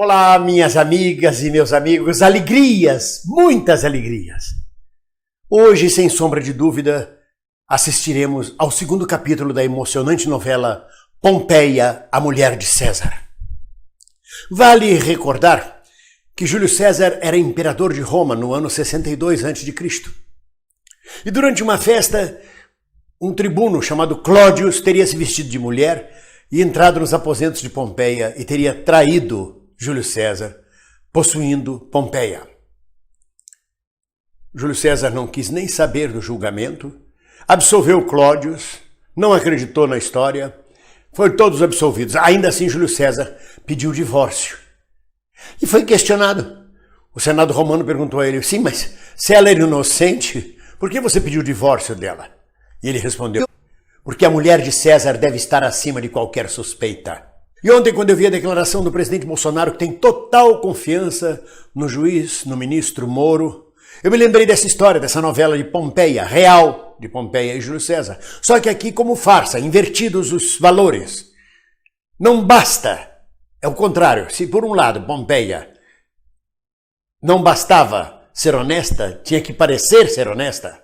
Olá, minhas amigas e meus amigos, alegrias, muitas alegrias. Hoje, sem sombra de dúvida, assistiremos ao segundo capítulo da emocionante novela Pompeia, a Mulher de César. Vale recordar que Júlio César era imperador de Roma no ano 62 a.C. E durante uma festa, um tribuno chamado Cláudio teria se vestido de mulher e entrado nos aposentos de Pompeia e teria traído Júlio César, possuindo Pompeia. Júlio César não quis nem saber do julgamento, absolveu Cláudio, não acreditou na história, foram todos absolvidos. Ainda assim, Júlio César pediu divórcio e foi questionado. O Senado romano perguntou a ele: sim, mas se ela era inocente, por que você pediu divórcio dela? E ele respondeu: porque a mulher de César deve estar acima de qualquer suspeita. E ontem, quando eu vi a declaração do presidente Bolsonaro, que tem total confiança no juiz, no ministro Moro, eu me lembrei dessa história, dessa novela de Pompeia, real, de Pompeia e Júlio César. Só que aqui como farsa, invertidos os valores. Não basta, é o contrário. Se por um lado Pompeia não bastava ser honesta, tinha que parecer ser honesta.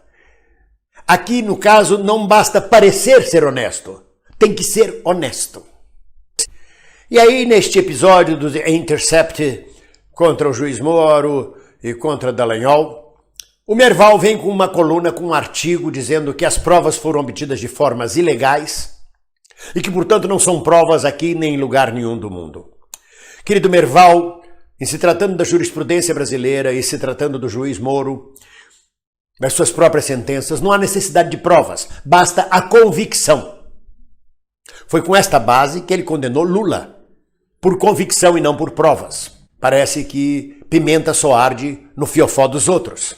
Aqui, no caso, não basta parecer ser honesto, tem que ser honesto. E aí, neste episódio do The Intercept contra o juiz Moro e contra Dallagnol, o Merval vem com uma coluna, com um artigo dizendo que as provas foram obtidas de formas ilegais e que, portanto, não são provas aqui nem em lugar nenhum do mundo. Querido Merval, em se tratando da jurisprudência brasileira e se tratando do juiz Moro, das suas próprias sentenças, não há necessidade de provas, basta a convicção. Foi com esta base que ele condenou Lula, por convicção e não por provas. Parece que pimenta só arde no fiofó dos outros.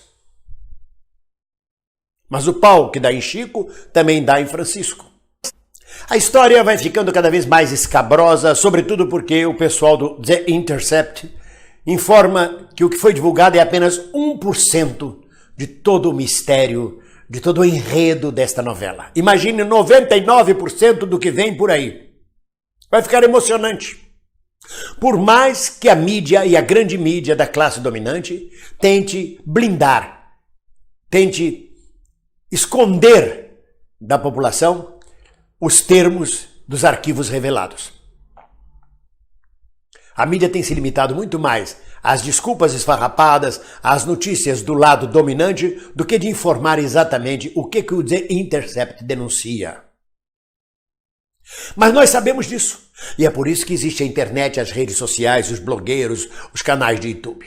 Mas o pau que dá em Chico também dá em Francisco. A história vai ficando cada vez mais escabrosa, sobretudo porque o pessoal do The Intercept informa que o que foi divulgado é apenas 1% de todo o mistério, de todo o enredo desta novela. Imagine 99% do que vem por aí. Vai ficar emocionante. Por mais que a mídia e a grande mídia da classe dominante tente blindar, tente esconder da população os termos dos arquivos revelados. A mídia tem se limitado muito mais às desculpas esfarrapadas, às notícias do lado dominante, do que de informar exatamente o que o The Intercept denuncia. Mas nós sabemos disso. E é por isso que existe a internet, as redes sociais, os blogueiros, os canais de YouTube.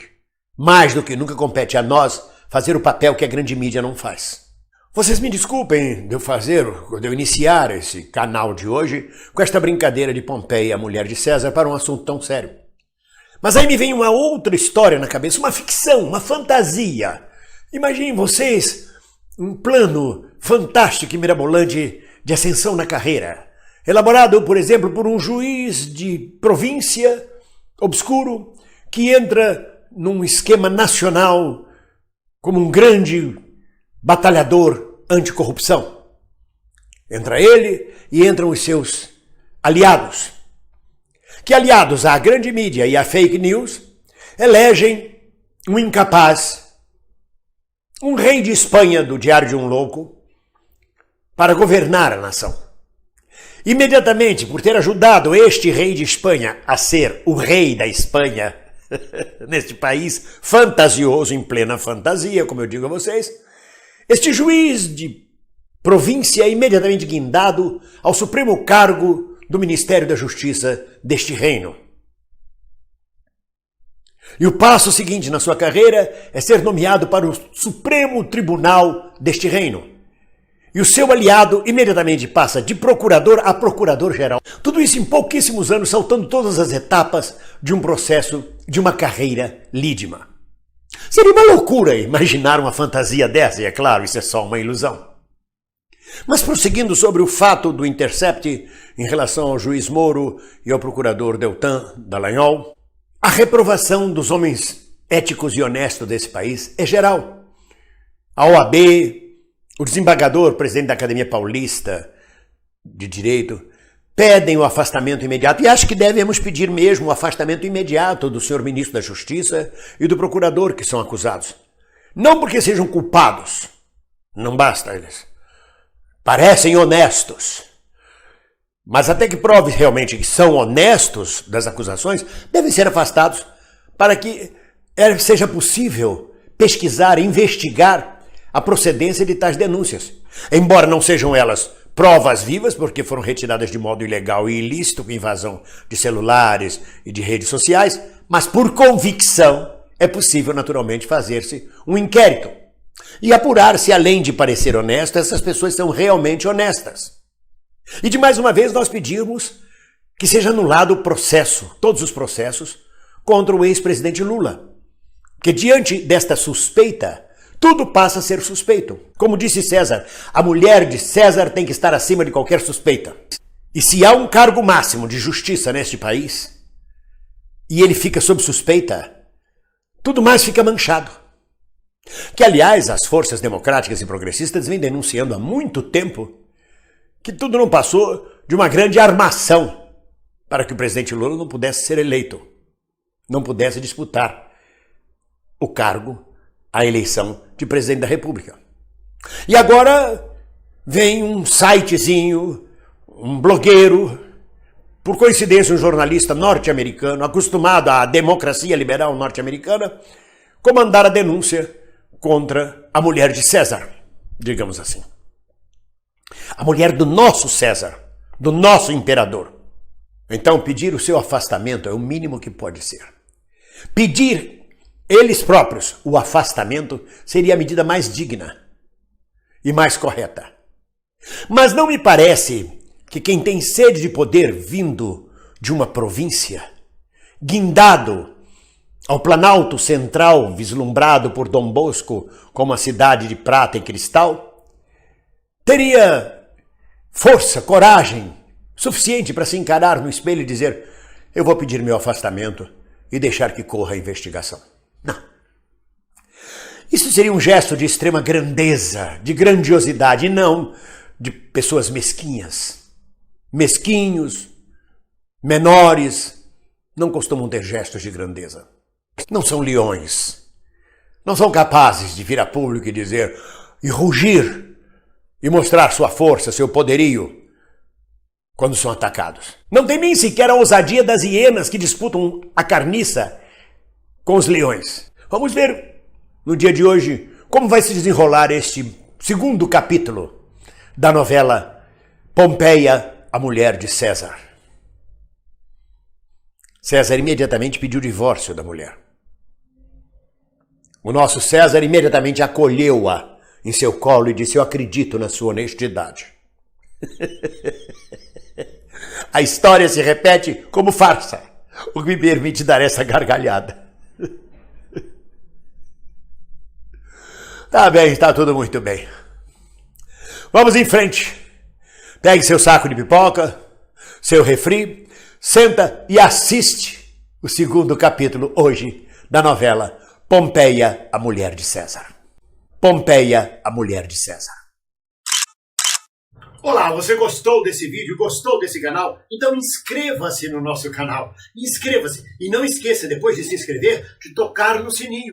Mais do que nunca compete a nós fazer o papel que a grande mídia não faz. Vocês me desculpem de eu iniciar esse canal de hoje com esta brincadeira de Pompeia, a Mulher de César, para um assunto tão sério. Mas aí me vem uma outra história na cabeça, uma ficção, uma fantasia. Imaginem vocês um plano fantástico e mirabolante de ascensão na carreira. Elaborado, por exemplo, por um juiz de província obscuro que entra num esquema nacional como um grande batalhador anticorrupção. Entra ele e entram os seus aliados, que aliados à grande mídia e à fake news, elegem um incapaz, um rei de Espanha do Diário de um Louco, para governar a nação. Imediatamente, por ter ajudado este rei de Espanha a ser o rei da Espanha, neste país fantasioso, em plena fantasia, como eu digo a vocês, este juiz de província é imediatamente guindado ao supremo cargo do Ministério da Justiça deste reino. E o passo seguinte na sua carreira é ser nomeado para o Supremo Tribunal deste reino. E o seu aliado imediatamente passa de procurador a procurador-geral. Tudo isso em pouquíssimos anos, saltando todas as etapas de um processo, de uma carreira lídima. Seria uma loucura imaginar uma fantasia dessa, e é claro, isso é só uma ilusão. Mas prosseguindo sobre o fato do Intercept em relação ao juiz Moro e ao procurador Deltan Dallagnol, a reprovação dos homens éticos e honestos desse país é geral. A OAB, o desembargador, presidente da Academia Paulista de Direito, pedem o afastamento imediato, e acho que devemos pedir mesmo o afastamento imediato do senhor ministro da Justiça e do procurador que são acusados. Não porque sejam culpados, não basta eles. Parecem honestos. Mas até que prove realmente que são honestos das acusações, devem ser afastados para que seja possível pesquisar, investigar a procedência de tais denúncias. Embora não sejam elas provas vivas, porque foram retiradas de modo ilegal e ilícito, com invasão de celulares e de redes sociais, mas por convicção é possível naturalmente fazer-se um inquérito e apurar se, além de parecer honesto, essas pessoas são realmente honestas. E de mais uma vez nós pedimos que seja anulado o processo, todos os processos, contra o ex-presidente Lula. Que diante desta suspeita, tudo passa a ser suspeito. Como disse César, a mulher de César tem que estar acima de qualquer suspeita. E se há um cargo máximo de justiça neste país, e ele fica sob suspeita, tudo mais fica manchado. Que, aliás, as forças democráticas e progressistas vêm denunciando há muito tempo que tudo não passou de uma grande armação para que o presidente Lula não pudesse ser eleito, não pudesse disputar o cargo, a eleição de presidente da República. E agora vem um sitezinho, um blogueiro, por coincidência um jornalista norte-americano, acostumado à democracia liberal norte-americana, comandar a denúncia contra a mulher de César, digamos assim. A mulher do nosso César, do nosso imperador. Então, pedir o seu afastamento é o mínimo que pode ser. Pedir eles próprios o afastamento seria a medida mais digna e mais correta. Mas não me parece que quem tem sede de poder vindo de uma província, guindado ao Planalto Central, vislumbrado por Dom Bosco como a cidade de prata e cristal, teria força, coragem suficiente para se encarar no espelho e dizer: eu vou pedir meu afastamento e deixar que corra a investigação. Não. Isso seria um gesto de extrema grandeza, de grandiosidade, e não de pessoas mesquinhas. Mesquinhos, menores, não costumam ter gestos de grandeza. Não são leões. Não são capazes de vir a público e dizer, e rugir, e mostrar sua força, seu poderio, quando são atacados. Não tem nem sequer a ousadia das hienas que disputam a carniça com os leões. Vamos ver no dia de hoje como vai se desenrolar este segundo capítulo da novela Pompeia, a mulher de César. César imediatamente pediu o divórcio da mulher. O nosso César imediatamente acolheu-a em seu colo e disse: eu acredito na sua honestidade. A história se repete como farsa, o que me permite dar essa gargalhada. Tá bem, está tudo muito bem. Vamos em frente. Pegue seu saco de pipoca, seu refri, senta e assiste o segundo capítulo hoje da novela Pompeia, a mulher de César. Pompeia, a mulher de César. Olá, você gostou desse vídeo? Gostou desse canal? Então inscreva-se no nosso canal. Inscreva-se e não esqueça, depois de se inscrever, de tocar no sininho.